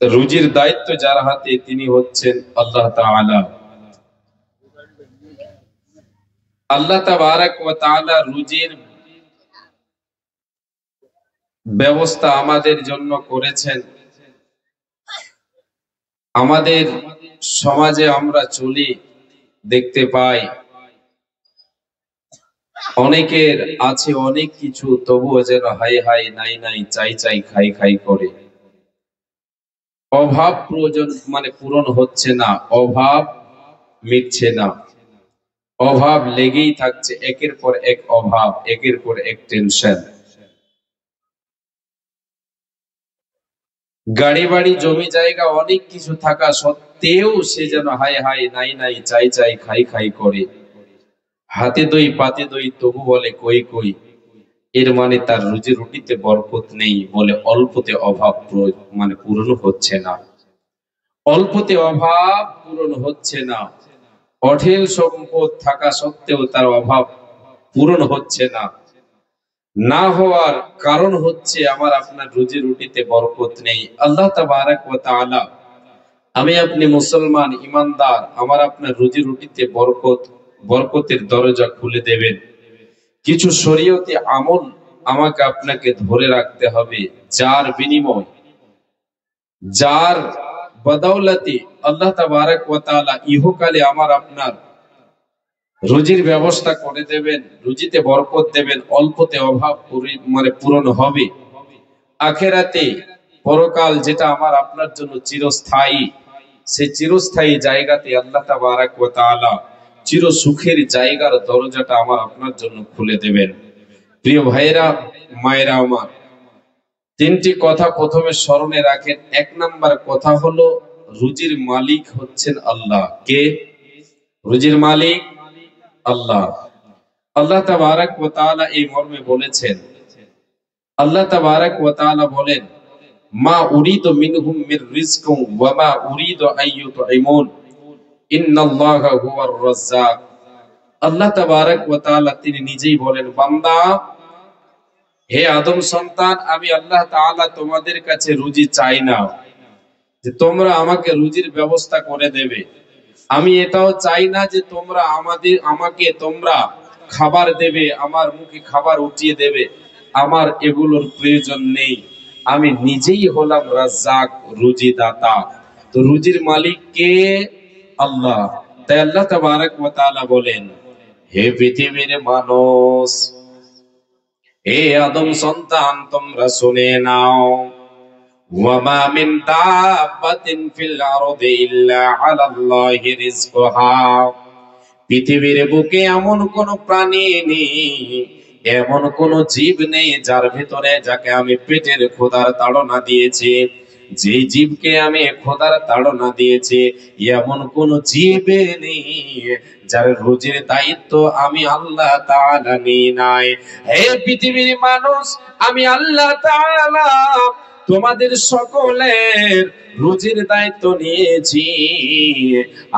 রুজির দায়িত্ব যার হাতে তিনি হচ্ছেন আল্লাহ তাআলা। আল্লাহ তাবারাক ওয়া তাআলা রুজির ব্যবস্থা আমাদের জন্য করেছেন। আমাদের সমাজে আমরা চলি, দেখতে পাই অনেকের আছে অনেক কিছু, তবুও যেন হাই হাই নাই নাই চাই চাই খাই খাই করে। অভাব প্রয়োজন পূরণ হচ্ছে না, অভাব মিটছে না, অভাব লেগেই থাকছে, একের পর এক অভাব, একের পর এক টেনশন। গাড়ি বাড়ি জমি জায়গা অনেক কিছু থাকা সত্ত্বেও সে যেন হাই হাই নাই নাই চাই চাই খাই খাই করে। হাতে দই পাতে দই তবু বলে কই কই। এর মানে তার রুজি রুটিতে বরকত নেই, বলে অল্পতে অভাব পূরণ হচ্ছে না, অল্পতে অভাব পূরণ হচ্ছে না। অঢেল সম্পদ থাকা সত্ত্বেও তার অভাব পূরণ হচ্ছে না। না হওয়ার কারণ হচ্ছে আমার আপনার রুজি রুটিতে বরকত নেই। আল্লাহ তাবারাক ওয়া তাআলা, আমি আপনি মুসলমান ইমানদার, আমার আপনার রুজি রুটিতে বরকতের দরজা খুলে দেবেন। কিছু শরীয়তি আমল আমাকে আপনাকে ধরে রাখতে হবে, যার বিনিময়, যার বদৌলতে আল্লাহ তাবারাক ওয়া তাআলা ইহকালে আমার আপনার রুজির ব্যবস্থা করে দেবেন, রুজিতে বরকত দেবেন, অল্পতে অভাব পূরণ হবে। আখেরাতে পরকাল যেটা আমার আপনার জন্য চিরস্থায়ী, সেই চিরস্থায়ী জায়গাতে আল্লাহ তাবারাক ওয়া তাআলা চির সুখের জায়গার দরজাটা আমার আপনার জন্য খুলে দেবেন। প্রিয় ভাইরা, মায়েরা আমার, তিনটি কথা প্রথমে স্মরণে রাখেন। এক নাম্বার কথা হলো, রুজির মালিক হচ্ছেন আল্লাহ। কে? রুজির মালিক আল্লাহ। আল্লাহ তাবারাক ওয়া তাআলা এই মর্মে বলেছেন, আল্লাহ তাবারাক ওয়া তাআলা বলেন, মা উরিদু মিনহুম মির রিজকিন ওয়া মা উরিদু আইয়ুতঈমুন ইন্নাল্লাহা হুয়ার রাজ্জাক। আল্লাহ তাবারাক ওয়া তাআলা তিনি নিজেই বলেন, বান্দা, হে আদম সন্তান, আমি আল্লাহ তাআলা তোমাদের কাছে রুজি চাই না যে তোমরা আমাকে রুজির ব্যবস্থা করে দেবে। আমি এটাও চাই না যে তোমরা তোমরা খাবার দেবে, আমার মুখে খাবার উঠিয়ে দেবে। আমার এগুলোর প্রয়োজন নেই। আমি নিজেই হলাম রাজ্জাক, রুজি দাতা। তো রুজির মালিক কে? আল্লাহ। তাই আল্লাহ তাবারাক ওয়া তাআলা বলেন, হে পৃথিবীর মানুষ, হে আদম সন্তান, তোমরা শুনে নাও, ওয়ামা মিন দাব্বাতিন ফিল আরদি ইল্লা আলাল্লাহি রিজকুহা। পৃথিবীর বুকে এমন কোন প্রাণী নেই, এমন কোন জীব নেই যার ভিতরে, যাকে আমি পেটের ক্ষুধার তাড়না দিয়েছি, যে জীবকে আমি ক্ষুধার তাড়না দিয়েছি, এমন কোন জীব নেই যার রুজির দায়িত্ব আমি আল্লাহ তাআলা নিই নাই। হে পৃথিবীর মানুষ, আমি আল্লাহ তাআলা তোমাদের সকলের রুজির দায়িত্ব নিয়েছি।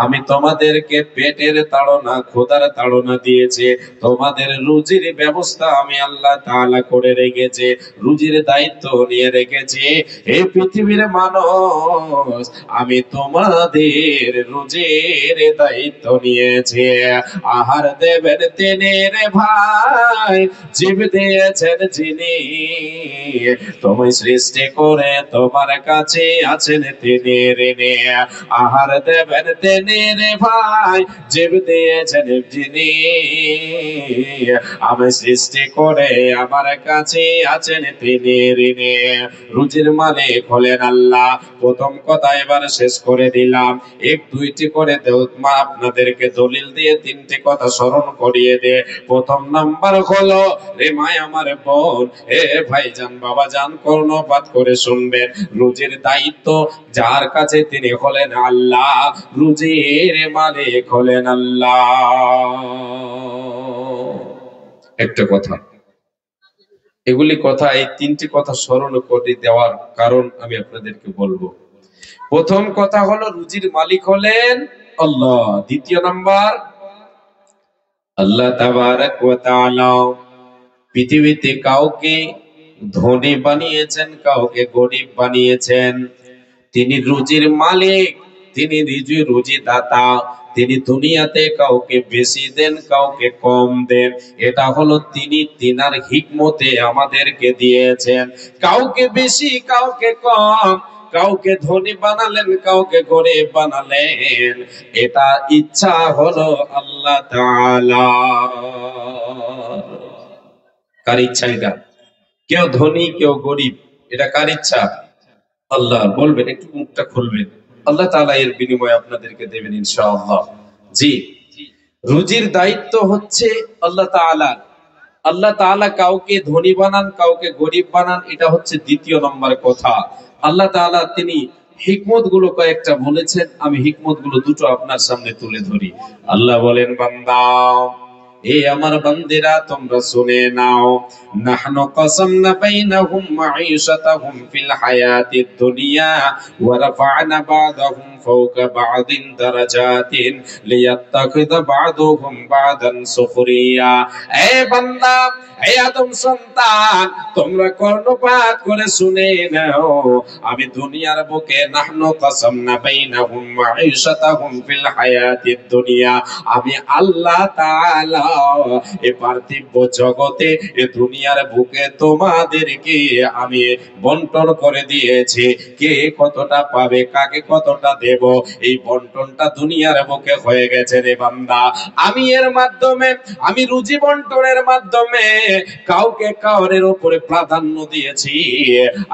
আমি তোমাদেরকে পেটের তাড়না, ক্ষুধার তাড়না দিয়েছি, তোমাদের রুজির ব্যবস্থা আমি আল্লাহ তাআলা করে রেখেছি, রুজির দায়িত্ব নিয়ে রেখেছি। এই পৃথিবীর মানুষ, আমি তোমাদের রুজির দায়িত্ব নিয়েছি। আহার দেবেন তিনি রে ভাই, জীব দিয়েছেন যিনি, তুমি সৃষ্টি করে তোমার কাছে আছেন তিনি ঋণী। আহার দেবেন তিনি রে ভাই, জীব দিয়েছেন যিনি, আমি সৃষ্টি করে আমার কাছে আছেন তিনি ঋণী। রুজির মালিক হলেন আল্লাহ। প্রথম কথা এবার শেষ করে দিলাম, এক দুইটি করে আপনাদেরকে দলিল দিয়ে তিনটি কথা স্মরণ করিয়ে দে। প্রথম নাম্বার হলো, রে মাই আমার বোন, এ ভাইজান, বাবা জান, কর্ণপাত করে শুনবেন, রুজির দায়িত্ব যার কাছে তিনি হলেন আল্লাহ, রুজির মালিক হলেন আল্লাহ। একটা কথা, এগুলি কথা, এই তিনটি কথা স্মরণ করে দেওয়ার কারণ আমি আপনাদেরকে বলবো। প্রথম কথা হলো, রুজির মালিক হলেন আল্লাহ। দ্বিতীয় নাম্বার, আল্লাহ তাবারাক ওয়া তাআলা পৃথিবীতে কাউকে ধনী বানিয়েছেন, কাউকে গরিব বানিয়েছেন। তিনি রুজির মালিক, তিনি রুজি দাতা, তিনি দুনিয়াতে কাউকে বেশি দেন, কাউকে কম দেন। এটা হলো তিনি তিনার হিকমতে আমাদেরকে দিয়েছেন, কাউকে বেশি কাউকে কম, কাউকে ধনী বানালেন, কাউকে গরিব বানালেন। এটা ইচ্ছা হলো আল্লাহ তাআলা। কার ইচ্ছা এটা? কেউ ধনী কেউ গরিব, এটা কার ইচ্ছা? আল্লাহ। বলবেন, একটু মুখটা খুলবেন, আল্লাহ তাআলা এর বিনিময়ে আপনাদেরকে দেবেন ইনশাআল্লাহ। জি, রুজির দায়িত্ব হচ্ছে আল্লাহ তাআলা। আল্লাহ তাআলা কাউকে ধনী বানান, কাউকে গরিব বানান, এটা হচ্ছে দ্বিতীয় নম্বর কথা। আল্লাহ তাআলা তিনি হিকমত গুলো কয়েকটা বলেছেন, আমি হিকমত গুলো দুটো আপনার সামনে তুলে ধরি। আল্লাহ বলেন, বান্দা, এ আমার বান্দেরা তোমরা শুনে নাও, নাহনু কাসামনা বাইনাহুম মাঈশাতাহুম ফিল হায়াতিদ দুনিয়া ওয়া রাফা'না বা'দাহুম ফাওকা বা'দিন দারাজাতিন লিয়াত্তাখিযা বা'দুহুম বা'দান সুখরিয়া। এ বান্দা, হে আদম সন্তান, তোমরা কর্ণপাত করে শুনে নাও, আমি দুনিয়ার বুকে নাহনু কাসামনা বাইনাহুম মাঈশাতাহুম ফিল হায়াতিদ দুনিয়া, আমি আল্লাহ তাআলা এ পার্থিব জগতে, এ দুনিয়ার বুকে তোমাদেরকে আমি বন্টন করে দিয়েছি। কে কতটা পাবে, কাকে কতটা দেব, এই বন্টনটা দুনিয়ার বুকে হয়ে গেছে রে বান্দা। আমি এর মাধ্যমে, আমি রুজি বন্টনের মাধ্যমে কাউকে কাউরের উপরে প্রাধান্য দিয়েছি।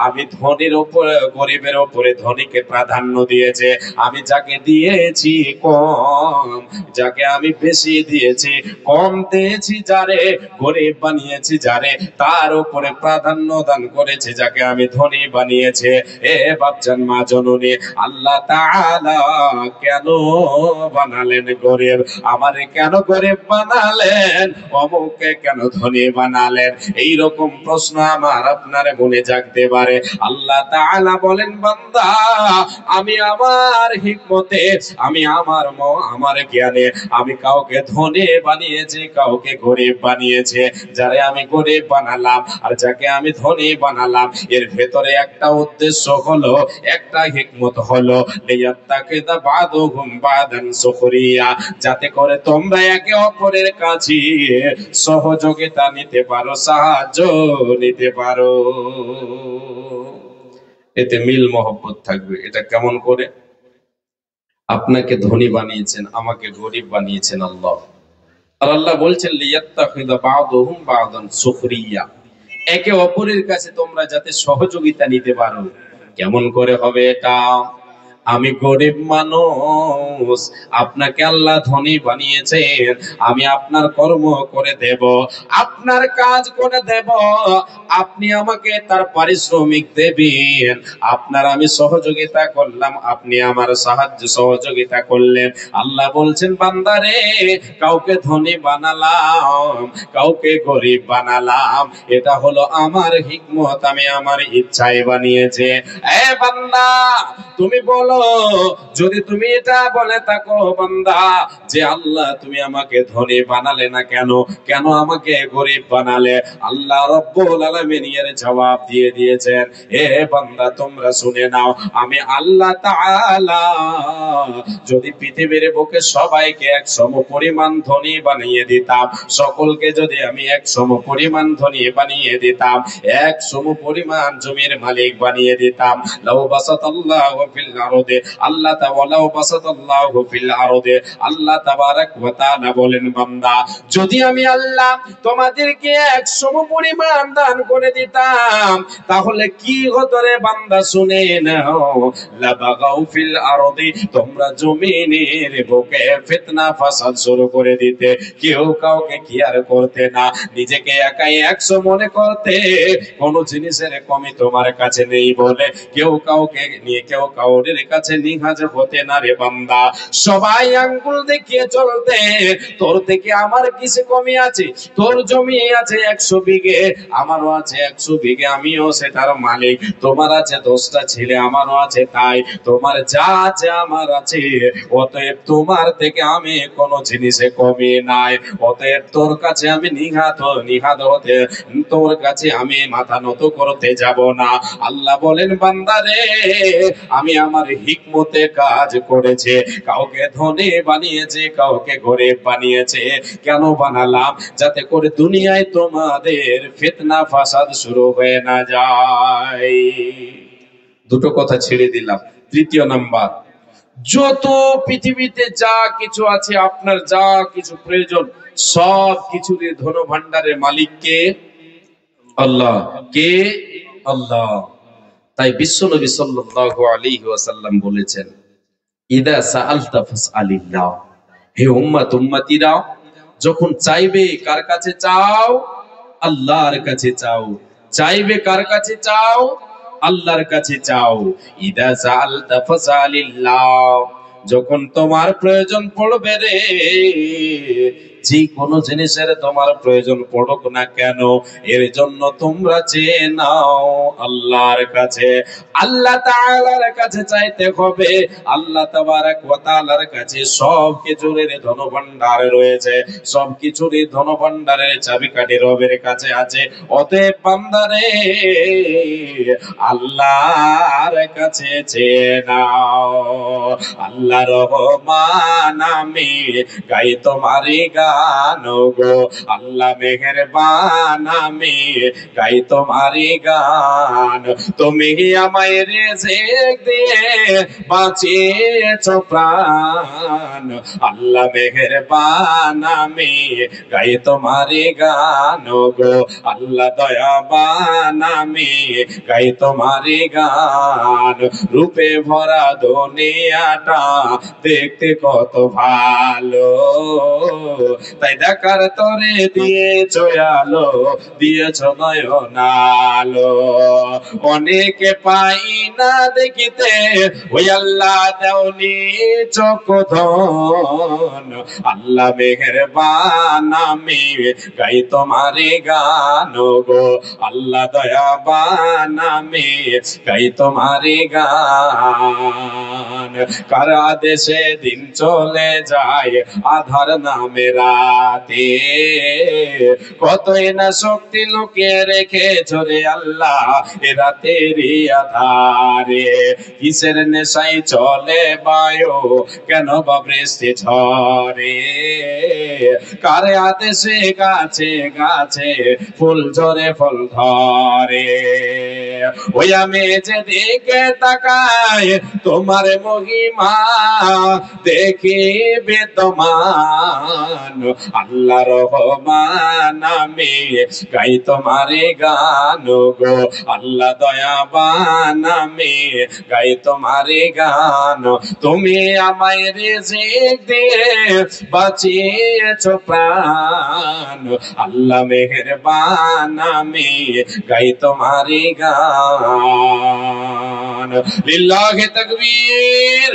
আমি ধনীর উপরে, গরিবের উপরে ধনীকে প্রাধান্য দিয়েছে। আমি যাকে দিয়েছি কম, যাকে আমি বেশি দিয়েছি কম দিয়েছি, যারে গরিব বানিয়েছি, যারে তার উপরে প্রাধান্য দান করেছে, যাকে আমি ধনী বানিয়েছে। এ বাপজান মা জননী, আল্লাহ তাআলা কেন বানালেন গরিব? আমারে কেন গরিব বানালেন? অমুককে কেন ধনী বানালেন? এই রকম প্রশ্ন আমার আপনার মনে জাগতে পারে। আল্লাহ তাআলা বলেন, বান্দা, আমি আমার হিকমতে, আমি আমার জ্ঞানে আমি কাউকে ধনী বানিয়েছি, কাউকে গরিব বানিয়েছে। যারে আমি গরিব বানালাম আর যাকে আমি ধনী বানালাম, এর ভেতরে একটা উদ্দেশ্য হলো, একটা হিকমত হলো, লিয়াত্তাকিযা বা'দুহুম বা'দান সুখরিয়া, যাতে করে তোমরা একে অপরের কাছে সহযোগিতা নিতে পারো, সাহায্য নিতে পারো। এতে মিল মহব্বত থাকবে। এটা কেমন করে? আপনাকে ধনী বানিয়েছেন, আমাকে গরিব বানিয়েছেন আল্লাহ। আর আল্লাহ বলছেন, লিয়াত্তাখিযা বা'দুহুম বা'দান সুখরিয়া, একে অপরের কাছে তোমরা যাতে সহযোগিতা নিতে পারো। কেমন করে হবে এটা? আমি গরিব মানুষ, আপনাকে আল্লাহ ধনী বানিয়েছেন, আমি আপনার কর্ম করে দেব, আপনার কাজ করে দেব, আপনি আমাকে তার পারিশ্রমিক দেবেন। আপনার আমি সহযোগিতা করলাম, আপনি আমার সাহায্য সহযোগিতা করলেন। আল্লাহ বলছেন, বান্দারে, কাউকে ধনী বানালাম, কাউকে গরিব বানালাম, এটা হলো আমার হিকমত, আমি আমার ইচ্ছায় বানিয়েছে। এ বান্দা, তুমি বলো, যদি তুমি এটা বলে থাকো বান্দা, যে আল্লাহ তুমি আমাকে ধনী বানালে না কেন, কেন আমাকে গরিব বানালে? আল্লাহ রব্বুল আলামিন এর জবাব দিয়ে দিয়েছেন, এ বান্দা, তোমরা শুনে নাও, আমি আল্লাহ তাআলা যদি পৃথিবীর বুকে সবাইকে এক সম পরিমাণ ধনী বানিয়ে দিতাম, সকলকে যদি আমি এক সম পরিমাণ ধনী বানিয়ে দিতাম, এক সম পরিমাণ জমির মালিক বানিয়ে দিতাম, লাউ বাসাতাল্লাহু ফিল আরদে, আল্লাহ তাআলা বাসাতাল্লাহু ফিল আরদে, আল্লাহ তাবারাক ওয়া তাআলা বলেন, বান্দা, যদি আমি আল্লাহ তোমাদেরকে এক সম পরিমাণ দান করে দিতাম, তাহলে কি হতো রে বান্দা? শুনে নাও, লা বাগাউ ফিল আরদি, তোমরা জমিনের বুকে ফিতনা ফাসাদ শুরু করে দিতে, কেউ কাউকে কেয়ার করতে না, নিজেকে একাই 100 মনে করতে, কোন জিনিসের কমি তোমার কাছে নেই বলে কেউ কাউকে নিয়ে, কেউ কাউরের কাছে নিহাজ হতে না রে বান্দা। সবাই আঙ্গুল দেখিয়ে চলতে, তোর থেকে আমার কিসে কমে আছে? তোর জমি আছে 100 বিঘে, আমারও আছে 100 বিঘে, আমিও সেটার মালিক। তোমার আছে 10টা ছেলে, আমারও আছে তাই। তোমার যা আছে আমার আছে, অতএব তোমার থেকে আমি কোনো জিনিসে কমে নাই। অতএব তোর কাছে আমি নিহাত হতে, তোর কাছে আমি মাথা নত করতে যাব না। আল্লাহ বলেন বান্দারে, আমি আমার হিকমতে কাজ করেছে, কাউকে ধনী বানিয়েছে, কাউকে গরিব বানিয়েছে। কেন বানালাম? যাতে করে দুনিয়ায় তোমাদের ফিতনা ফাসাদ শুরু হয়ে না যায়। দুটো কথা ছেড়ে দিলাম। তৃতীয় নাম্বার, যত পৃথিবীতে যা কিছু আছে, আপনার যা কিছু প্রয়োজন, সব কিছুর ধন ভান্ডারের মালিক কে? আল্লাহ। কে? আল্লাহ। তাই বিশ্বনবী সাল্লাল্লাহু আলাইহি ওয়াসাল্লাম বলেছেন, ইদা সাআলতা ফাসআলিল্লাহ। হে উম্মতিরা, যখন চাইবে কার কাছে চাও? আল্লাহর কাছে চাও। চাইবে কার কাছে চাও? আল্লাহর কাছে চাও। ইদা সাআলতা ফাসআলিল্লাহ, যখন তোমার প্রয়োজন পড়বে রে, যে কোনো জিনিসের তোমার প্রয়োজন পড়ুক না কেন, এর জন্য তোমরা চেয়ে নাও আল্লাহর কাছে। আল্লাহ তাআলার কাছে চাইতে হবে। আল্লাহ তাবারাক ওয়া তাআলার কাছে সব কিছুর ধনভাণ্ডার রয়েছে, সব কিছুর ধনভাণ্ডারের চাবিকাঠি রবের কাছে আছে। অতএব বান্দারে, আল্লাহর কাছে চেয়ে নাও। আল্লাহ রহমান, আমি গাই তোমারই গান গো। আল্লাহ মেহেরবান, আমি গাই তোমারই গান। তুমি আমায় রিজিক দিয়ে বাঁচিয়েছো প্রাণ। আল্লাহ মেহেরবান, আমি গাই তোমারই গান গো। আল্লাহ দয়াবান, আমি গাই তোমারই গান। রূপে ভরা দুনিয়াটা দেখতে কত ভালো, তাই দেখার তরে দিয়েছো আলো, দিয়েছো নয়ন আলো। অনেকে পাই না দেখিতে, ওই আল্লাহ দেওনি চক্ষুধন। আল্লাহ মেহেরবান, আমি গাই তোমারই গান গো। আল্লাহ দয়াবান, আমি গাই তোমারই গান। কার আদেশে দিন চলে যায় আধার নামে রাতে, কতই না শক্তি লুকিয়ে রেখে ঝরে আল্লাহ এ রাতেরই আধারে। কিসের নেশায় চলে বায়ু, কেন বা বৃষ্টি ঝরে? কার আদেশে গাছে গাছে ফুল ঝরে ফল ধরে? ওই আমি যেদিকে তাকাই তোমার মহিমা দেখি বিদ্যমান। আল্লাহ রহমান, আমি গাই তোমারই গান গো। আল্লাহ দয়াবান, আমি গাই তোমারই গান। তুমি আমায় রিজিক দিয়ে বাঁচিয়েছো প্রাণ। আল্লাহ মেহেরবান, আমি গাই তোমারই গান। লিল্লাহি তাকবীর।